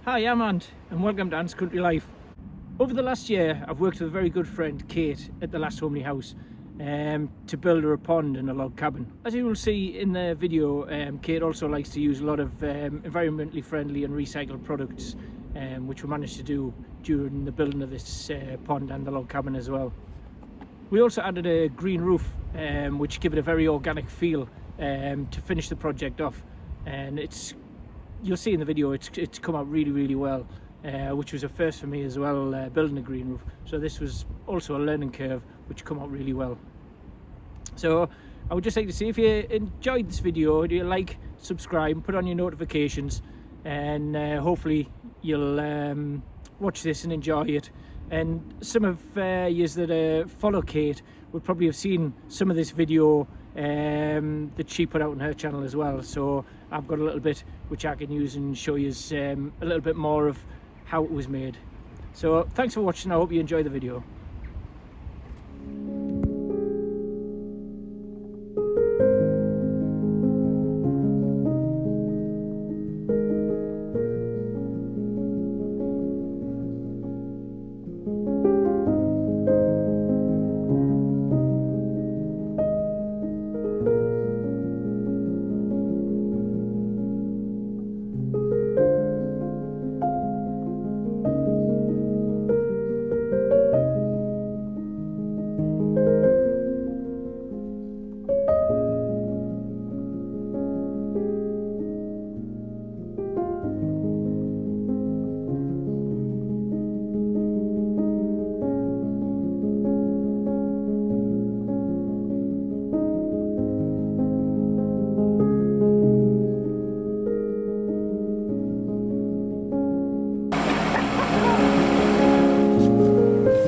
Hi, I'm Ant and welcome to Ant's Country Life. Over the last year I've worked with a very good friend Kate at the last homely house to build her a pond and a log cabin. As you will see in the video, Kate also likes to use a lot of environmentally friendly and recycled products, which we managed to do during the building of this pond and the log cabin as well. We also added a green roof which gave it a very organic feel to finish the project off, and you'll see in the video it's come out really well, which was a first for me as well, building a green roof. So this was also a learning curve which come out really well. So I would just like to see if you enjoyed this video, do you like, subscribe, put on your notifications, and hopefully you'll watch this and enjoy it. And some of you that follow Kate would probably have seen some of this video that she put out on her channel as well. So I've got a little bit which I can use and show you a little bit more of how it was made. So thanks for watching. I hope you enjoy the video.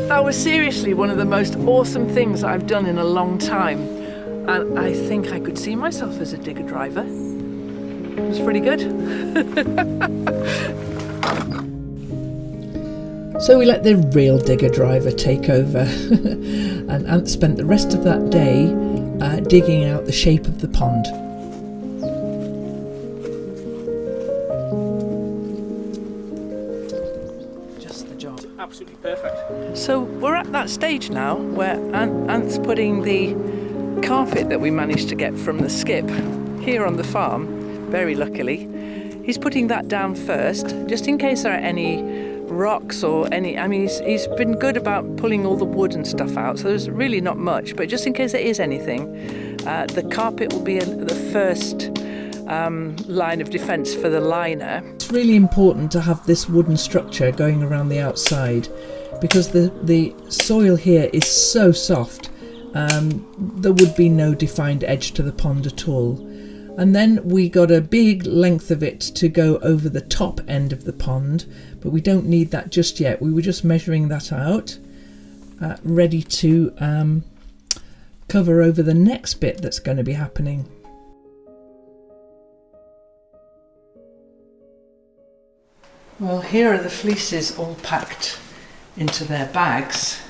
That was seriously one of the most awesome things I've done in a long time, and I think I could see myself as a digger driver. It was pretty good. So we let the real digger driver take over and Ant spent the rest of that day digging out the shape of the pond. Absolutely perfect. So we're at that stage now where Ant's putting the carpet that we managed to get from the skip here on the farm, very luckily. He's putting that down first, just in case there are any rocks or any, I mean, he's been good about pulling all the wood and stuff out, so there's really not much, but just in case there is anything, the carpet will be the first line of defence for the liner. It's really important to have this wooden structure going around the outside because the soil here is so soft, there would be no defined edge to the pond at all. And then we got a big length of it to go over the top end of the pond, but we don't need that just yet. We were just measuring that out, ready to cover over the next bit that's going to be happening. Well, here are the fleeces all packed into their bags,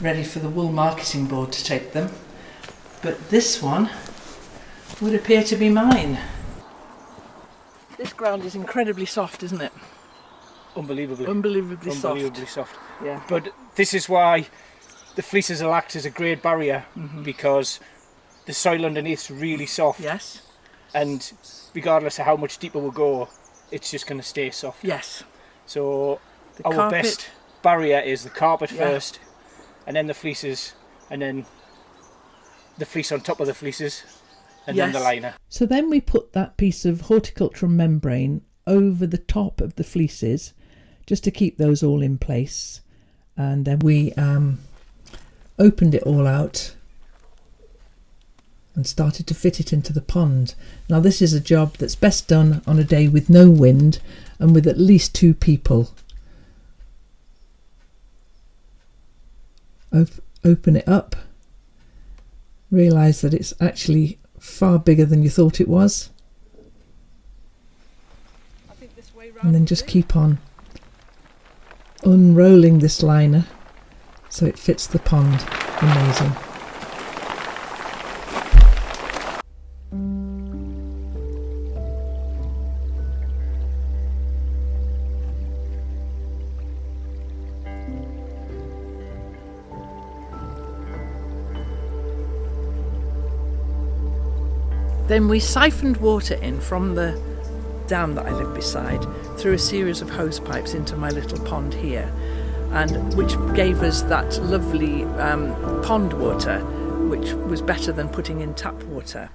ready for the wool marketing board to take them. But this one would appear to be mine. This ground is incredibly soft, isn't it? Unbelievably soft. soft. Yeah. But this is why the fleeces will act as a great barrier, because the soil underneath is really soft. Yes. And regardless of how much deeper we go, it's just going to stay soft. Yes. So The our carpet. best barrier is the carpet Yeah. first, and then the fleeces, and then the fleece on top of the fleeces, and then the Yes. liner. So then we put that piece of horticultural membrane over the top of the fleeces just to keep those all in place, and then we opened it all out and started to fit it into the pond. Now this is a job that's best done on a day with no wind and with at least 2 people. Open it up, realise that it's actually far bigger than you thought it was, and then just keep on unrolling this liner so it fits the pond. Amazing. Then we siphoned water in from the dam that I live beside through a series of hose pipes into my little pond here, and which gave us that lovely pond water, which was better than putting in tap water.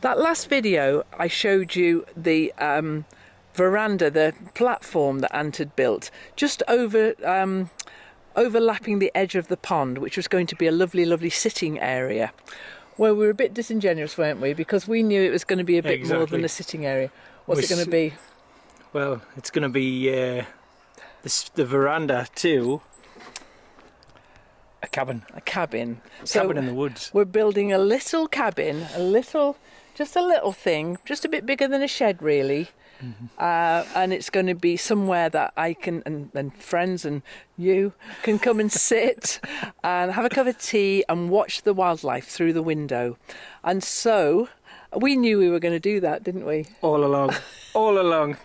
That last video I showed you the veranda, the platform that Ant had built, just overlapping the edge of the pond, which was going to be a lovely, lovely sitting area. Well, we were a bit disingenuous, weren't we? Because we knew it was going to be a bit more than a sitting area. What's it going to be? Well, it's going to be the veranda too. A cabin. A cabin. Cabin in the woods. We're building a little cabin, just a little thing, just a bit bigger than a shed, really. Mm-hmm. And it's going to be somewhere that I can, and friends and you can come and sit and have a cup of tea and watch the wildlife through the window. And so we knew we were going to do that, didn't we? All along. All along.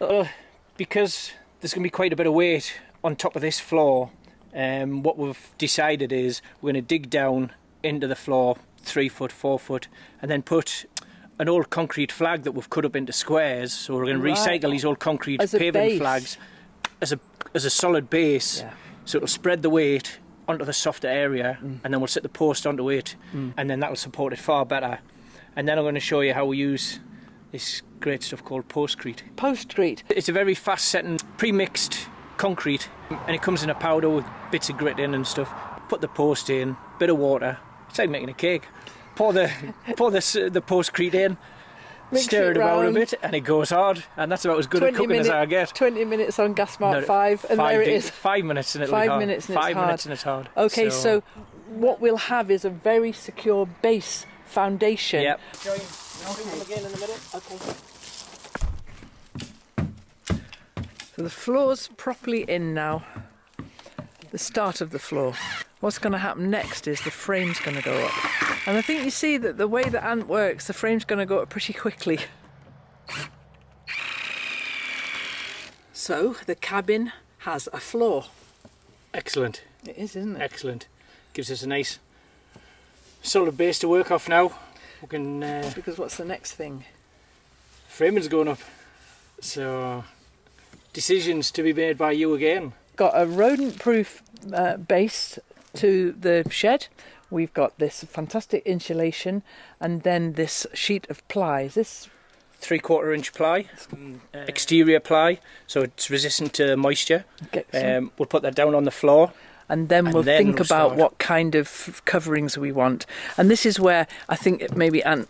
Because there's going to be quite a bit of weight on top of this floor. What we've decided is we're going to dig down into the floor 3 foot, 4 foot, and then put an old concrete flag that we've cut up into squares. So we're going to recycle these old concrete paving flags as a solid base. Yeah. So it'll spread the weight onto the softer area, and then we'll set the post onto it, and then that'll support it far better. And then I'm going to show you how we use this great stuff called postcrete. Postcrete. It's a very fast setting, pre-mixed concrete, and it comes in a powder with bits of grit in and stuff. Put the post in, bit of water. It's like making a cake. Pour the postcrete in, stir it around a bit, and it goes hard. And that's about as good at cooking as I get. 20 minutes on gas mark 5, and there it is. 5 minutes and it'll be hard. 5 minutes and 5 minutes and it's hard. Okay, so what we'll have is a very secure base foundation. Yep. Okay. Again in a minute. Okay. So the floor's properly in now. The start of the floor. What's going to happen next is the frame's going to go up. And I think you see that the way that Ant works, the frame's going to go up pretty quickly. So the cabin has a floor. Excellent. It is, isn't it? Excellent. Gives us a nice solid base to work off now. We can. Because what's the next thing? Framing's going up. So decisions to be made by you again. Got a rodent-proof base to the shed. We've got this fantastic insulation, and then this sheet of ply. Is this 3/4 inch ply, exterior ply, so it's resistant to moisture. We'll put that down on the floor. And then we'll think about what kind of coverings we want. And this is where I think maybe Ant,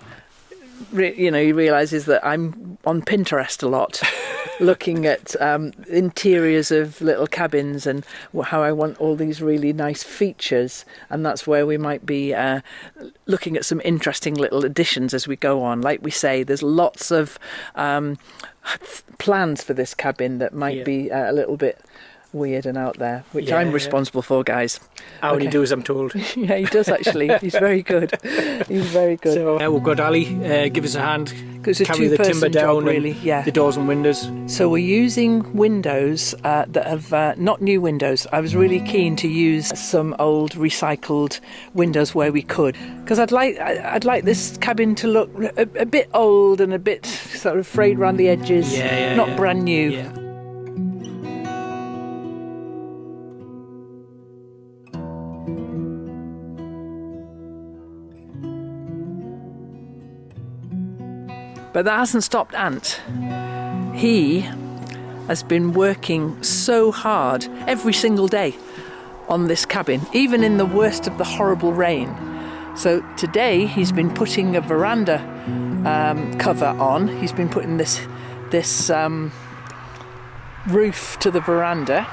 he realises that I'm on Pinterest a lot, looking at interiors of little cabins and how I want all these really nice features. And that's where we might be looking at some interesting little additions as we go on. Like we say, there's lots of plans for this cabin that might be a little bit weird and out there, which I'm responsible for, guys. I only do as I'm told. Yeah, he does actually. He's very good. He's very good. So we've got Ali give us a hand, it's a carry the timber down, job, really. Yeah. The doors and windows. So we're using windows that have not new windows. I was really keen to use some old recycled windows where we could, because I'd like this cabin to look a bit old and a bit sort of frayed around the edges, not brand new. Yeah. But that hasn't stopped Ant. He has been working so hard every single day on this cabin, even in the worst of the horrible rain. So today he's been putting a veranda cover on. He's been putting this roof to the veranda,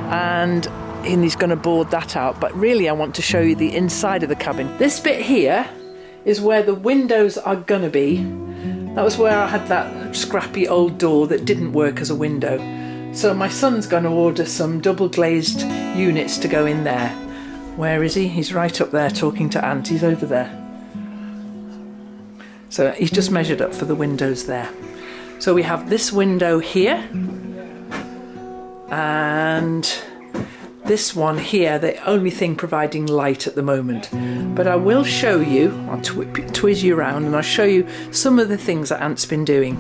and he's going to board that out. But really I want to show you the inside of the cabin. This bit here is where the windows are going to be. That was where I had that scrappy old door that didn't work as a window. So my son's going to order some double glazed units to go in there. Where is he? He's right up there talking to Ant. He's over there. So he's just measured up for the windows there. So we have this window here, and this one here, the only thing providing light at the moment. But I will show you, I'll twizz you around and I'll show you some of the things that Ant's been doing.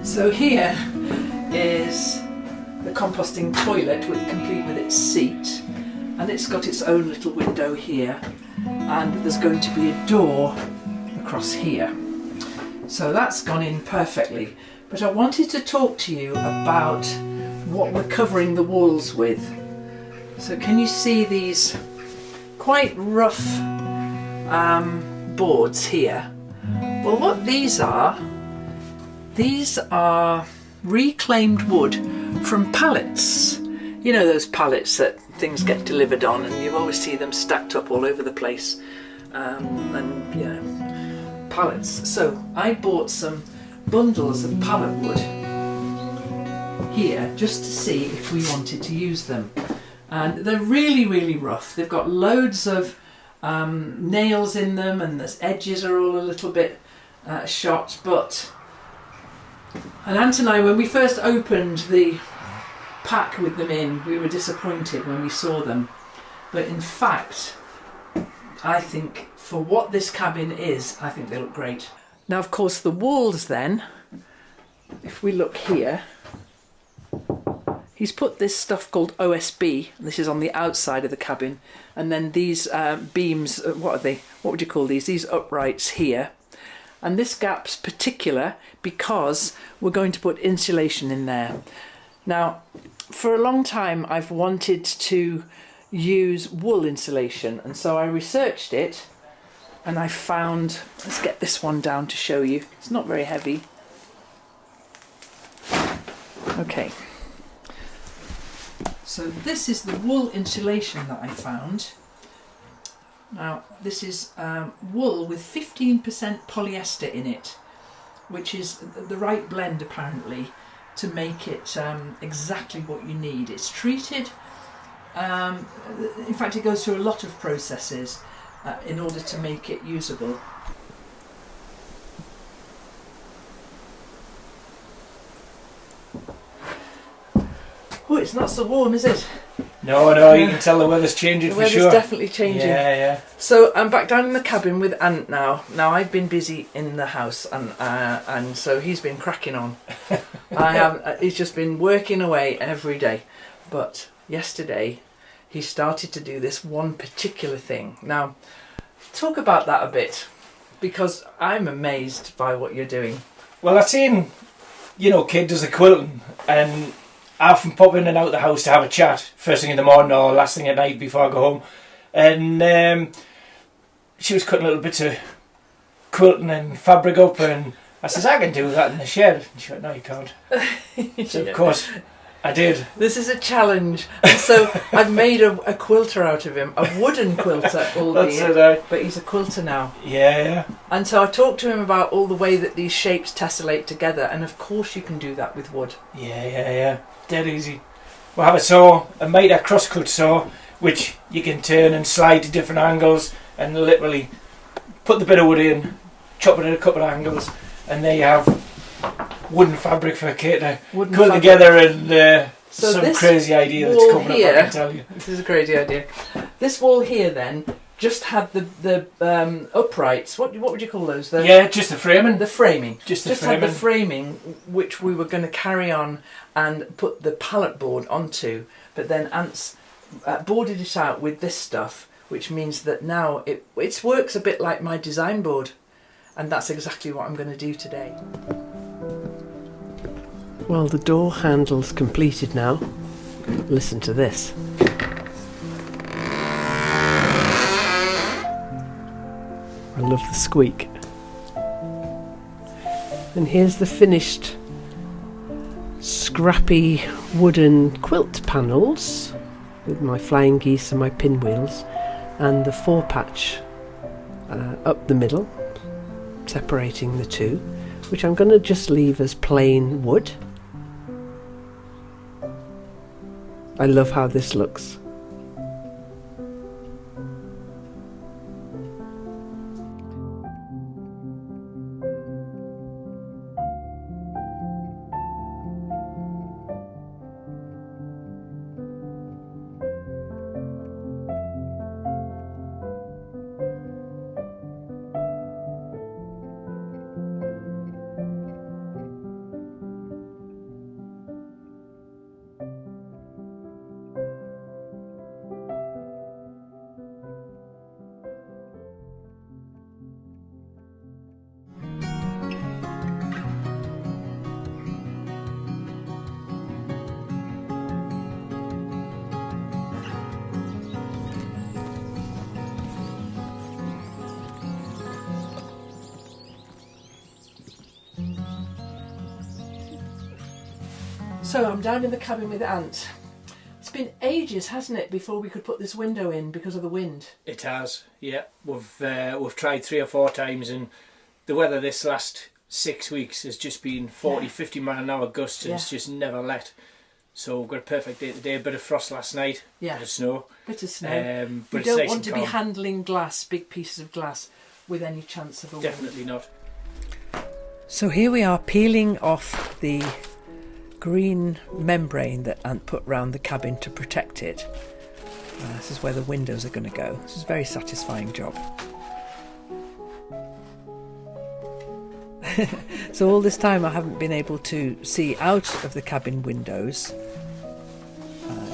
So here is the composting toilet complete with its seat, and it's got its own little window here, and there's going to be a door across here. So that's gone in perfectly. But I wanted to talk to you about what we're covering the walls with. So can you see these quite rough boards here? Well, what these are reclaimed wood from pallets. You know those pallets that things get delivered on, and you always see them stacked up all over the place, and you know, pallets. So I bought some bundles of pallet wood here just to see if we wanted to use them, and they're really rough. They've got loads of nails in them, and the edges are all a little bit shot. And Ant and I, when we first opened the pack with them in, we were disappointed when we saw them. But in fact, I think for what this cabin is, I think they look great. Now, of course, the walls then, if we look here, he's put this stuff called OSB, and this is on the outside of the cabin, and then these beams, what are they? What would you call these? These uprights here. And this gap's particular because we're going to put insulation in there. Now, for a long time I've wanted to use wool insulation, and so I researched it, and I found, let's get this one down to show you. It's not very heavy. Okay. So this is the wool insulation that I found. Now this is wool with 15% polyester in it, which is the right blend apparently to make it exactly what you need. It's treated, in fact it goes through a lot of processes in order to make it usable. Oh, it's not so warm, is it? No, you can tell the weather's changing for sure. The weather's definitely changing. Yeah. So I'm back down in the cabin with Ant now. Now I've been busy in the house, and so he's been cracking on. He's just been working away every day. But yesterday he started to do this one particular thing. Now, talk about that a bit, because I'm amazed by what you're doing. Well, I've seen, Kid does the quilting, and I often pop in and out the house to have a chat first thing in the morning or last thing at night before I go home. And she was cutting little bits of quilting and fabric up, and I says, I can do that in the shed. And she went, no, you can't. So of course I did. This is a challenge. And so I've made a quilter out of him, a wooden quilter, albeit, but he's a quilter now. Yeah. And so I talked to him about all the way that these shapes tessellate together, and of course you can do that with wood. Yeah. Dead easy. We'll have a saw, a mitre crosscut saw, which you can turn and slide to different angles, and literally put the bit of wood in, chop it at a couple of angles, and there you have wooden fabric for a kit to quilt together, and so some crazy idea that's coming up, I can tell you. This is a crazy idea. This wall here then just had the uprights. What would you call those? Just the framing. The framing. Just had the framing, which we were going to carry on and put the pallet board onto. But then Ant's boarded it out with this stuff, which means that now it works a bit like my design board, and that's exactly what I'm going to do today. Well, the door handle's completed now. Listen to this. I love the squeak. And here's the finished scrappy wooden quilt panels with my flying geese and my pinwheels, and the 4-patch up the middle, separating the two, which I'm going to just leave as plain wood. I love how this looks. So I'm down in the cabin with Ant. It's been ages, hasn't it, before we could put this window in because of the wind? It has, yeah. We've tried 3 or 4 times, and the weather this last 6 weeks has just been 40, 50 mile an hour gusts, and it's just never let. So we've got a perfect day today. A bit of frost last night, bit of snow. Bit of snow. But we don't want to be handling glass, big pieces of glass, with any chance of a wind. Definitely not. So here we are peeling off the green membrane that Ant put round the cabin to protect it. This is where the windows are going to go. This is a very satisfying job. So all this time I haven't been able to see out of the cabin windows,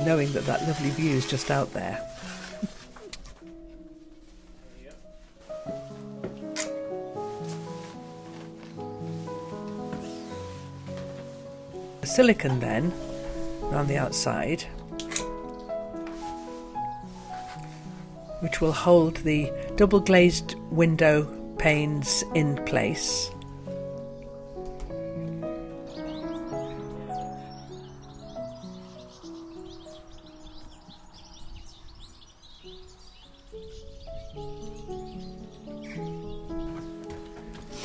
knowing that that lovely view is just out there. Silicone then around the outside, which will hold the double glazed window panes in place.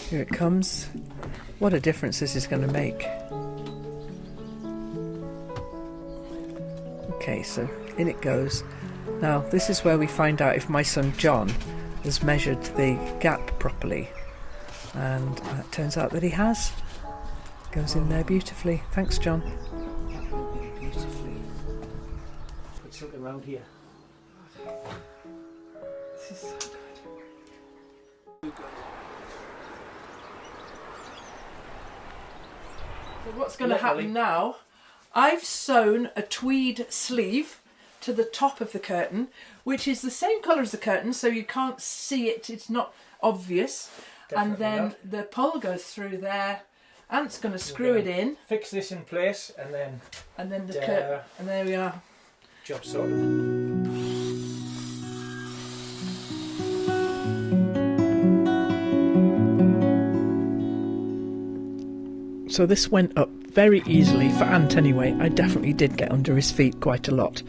Here it comes. What a difference this is going to make. Okay, so in it goes. Now this is where we find out if my son John has measured the gap properly, and it turns out that he has. Goes in there beautifully. Thanks, John. Beautifully. Put something around here. This is so good. So what's going to happen now? I've sewn a tweed sleeve to the top of the curtain, which is the same colour as the curtain, so you can't see it, it's not obvious. Definitely and then not. The pole goes through there. Ant's going to screw it in. Fix this in place, and then the curtain, and there we are. Job sorted. So this went up very easily, for Ant anyway. I definitely did get under his feet quite a lot.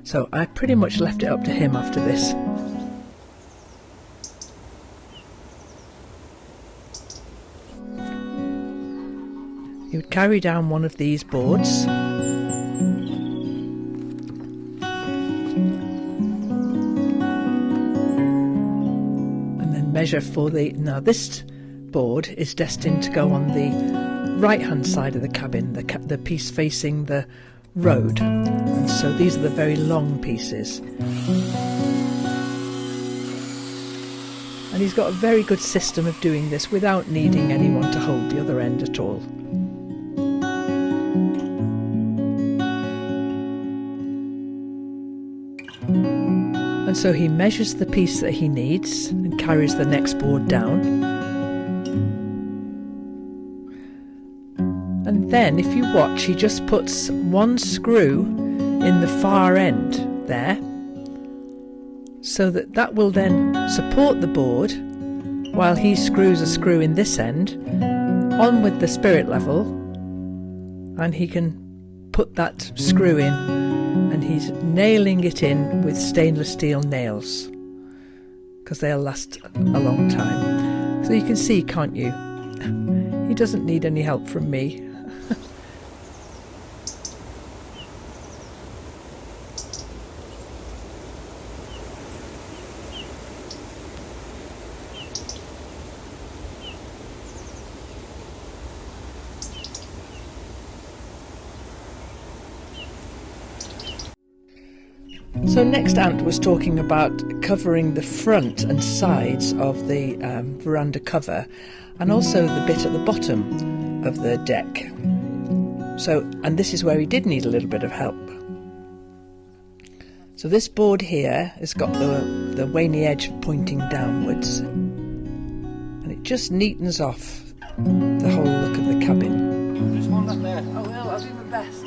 So I pretty much left it up to him after this. He would carry down one of these boards. And then measure for the... Now this board is destined to go on the right hand side of the cabin, the piece facing the road, and so these are the very long pieces, and he's got a very good system of doing this without needing anyone to hold the other end at all. And so he measures the piece that he needs and carries the next board down. And then if you watch, he just puts one screw in the far end there, so that will then support the board while he screws a screw in this end on with the spirit level, and he can put that screw in, and he's nailing it in with stainless steel nails because they'll last a long time. So you can see, can't you? He doesn't need any help from me. So next Ant was talking about covering the front and sides of the veranda cover, and also the bit at the bottom of the deck. So, and this is where he did need a little bit of help. So this board here has got the waney edge pointing downwards, and it just neatens off the whole look of the cabin. There's one up there. Oh well, I'll do my best.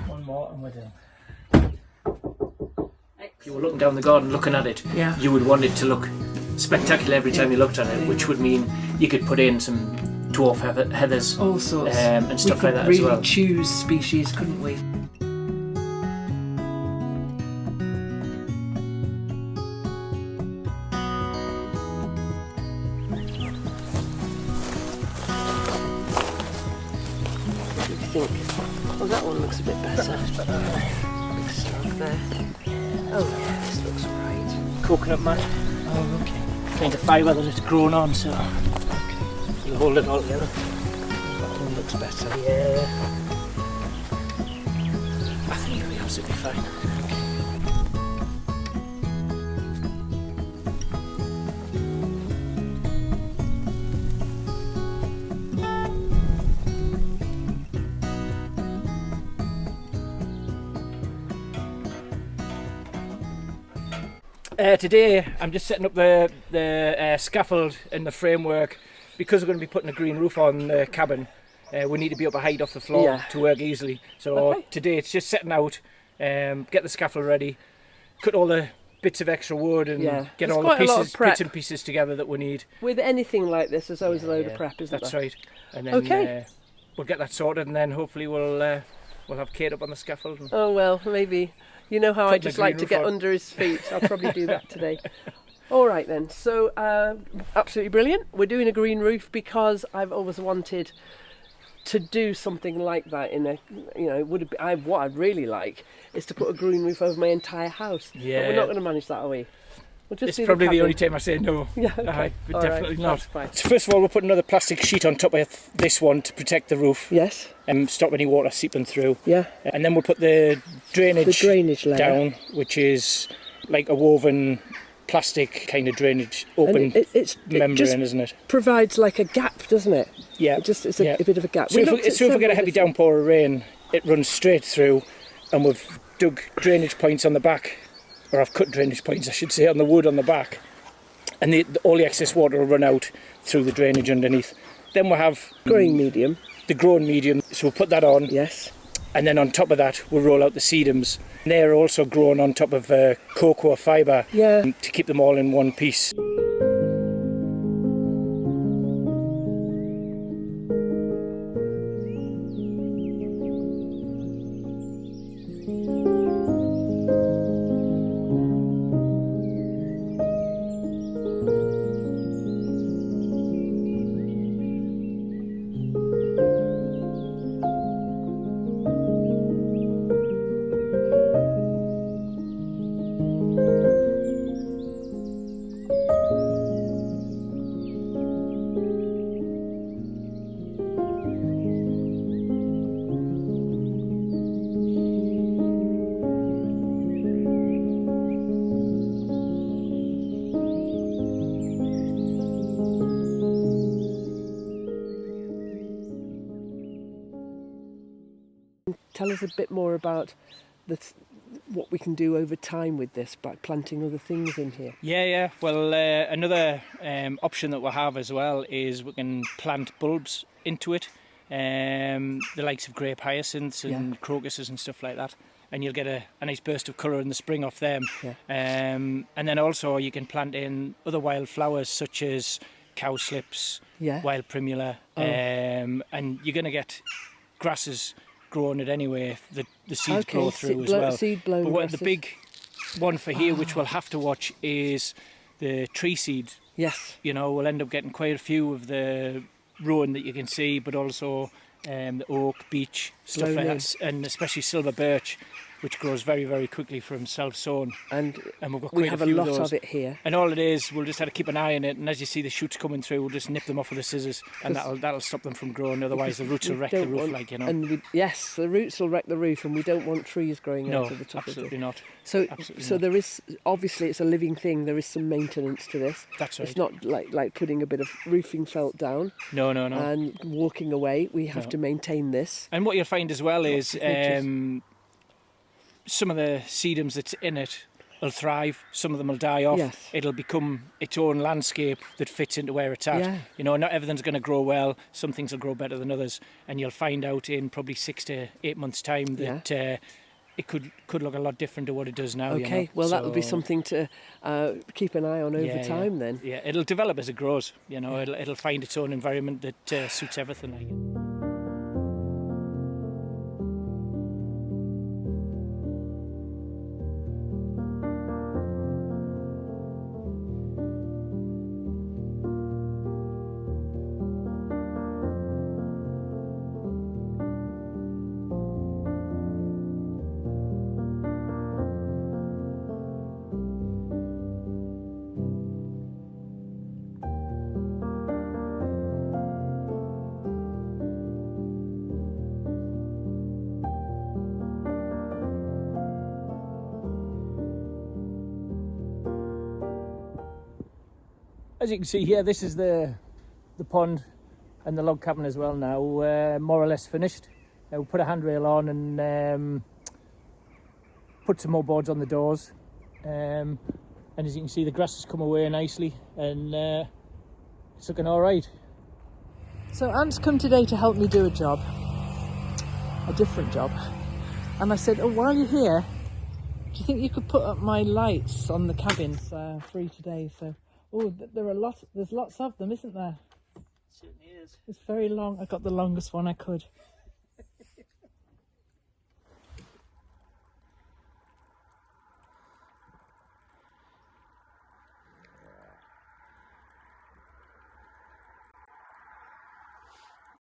And we're done. If you were looking down the garden looking at it, Yeah. you would want it to look spectacular every time you looked at it, which would mean you could put in some dwarf heathers, All sorts. and stuff we like could that really as well. choose species, couldn't we? What do you think? Oh, that one looks a bit better. Big stroke there. Oh yeah, this looks right. Coconut mat, Oh, okay. kind of fibre that it's grown on, so you hold it all together. That one looks better. Yeah, I think it'll be absolutely fine. Today I'm just setting up the scaffold and the framework, because we're going to be putting a green roof on the cabin. We need to be up a height off the floor Yeah. to work easily. So today it's just setting out, get the scaffold ready, cut all the bits of extra wood, and Yeah. get There's all the quite a lot of pieces, prep. bits and pieces together that we need. With anything like this, there's always a load Yeah, of prep, isn't That's there? right. And then Okay. we'll get that sorted, and then hopefully we'll have Kate up on the scaffold. And Oh well, maybe. You know how I Put the just like green to roof get on. under his feet. I'll probably do that today. All right then. So absolutely brilliant. We're doing a green roof because I've always wanted to do something like that in a, you know, what I'd really like is to put a green roof over my entire house. But Yeah. we're not going to manage that, are we? We'll just it's do probably the cabin. only time I say no. Yeah, okay. But All right, definitely not. that's fine. So first of all, we'll put another plastic sheet on top of this one to protect the roof Yes. and stop any water seeping through. Yeah. And then we'll put the drainage, The drainage layer down, which is like a woven plastic kind of drainage, open And it membrane, just isn't it? provides like a gap, doesn't it? Yeah. It's a bit of a gap. So if looked at we get a several heavy different- downpour of rain, it runs straight through, and we've dug drainage points on the back, or I've cut drainage points, I should say, on the wood on the back, and all the excess water will run out through the drainage underneath. Then we'll have growing medium. the grown medium, so we'll put that on, Yes. and then on top of that we'll roll out the sedums. They're also grown on top of cocoa fibre, Yeah. to keep them all in one piece. Tell us a bit more about what we can do over time with this by planting other things in here. Yeah. Well, another option that we'll have as well is we can plant bulbs into it, the likes of grape hyacinths and crocuses and stuff like that. And you'll get a nice burst of colour in the spring off them. Yeah. And then also you can plant in other wild flowers such as cowslips, wild primula, and you're going to get grasses growing it anyway if the seeds blow through as well. Seed-blown grasses. The big one for here, which we'll have to watch, is the tree seed. Yes. You know, we'll end up getting quite a few of the rowan that you can see, but also the oak, beech, stuff like that, and especially silver birch, which grows very, very quickly from self-sown. And we've got quite a few of those. We have a lot of it here. And all it is, we'll just have to keep an eye on it, and as you see the shoots coming through, we'll just nip them off with the scissors, and that'll stop them from growing. Otherwise, the roots will wreck the roof, like, you know. And yes, the roots will wreck the roof, and we don't want trees growing out of the top of it. Absolutely not. So there is, obviously, it's a living thing. There is some maintenance to this. That's right. It's not like putting a bit of roofing felt down. No. And walking away. We have to maintain this. And what you'll find as well is some of the sedums that's in it will thrive, some of them will die off. Yes. It'll become its own landscape that fits into where it's at. Yeah. You know, not everything's going to grow well. Some things will grow better than others, and you'll find out in probably 6 to 8 months' time that it could look a lot different to what it does now. Okay, you know? well, that'll be something to keep an eye on over time then. Yeah, it'll develop as it grows. You know, it'll find its own environment that suits everything. Like it. As you can see here, this is the pond and the log cabin as well now, more or less finished. We'll put a handrail on and put some more boards on the doors. And as you can see, the grass has come away nicely and it's looking all right. So Ant's come today to help me do a job, a different job. And I said, oh, while you're here, do you think you could put up my lights on the cabins free today? So. Oh, there's lots of them, isn't there? It certainly is. It's very long. I got the longest one I could.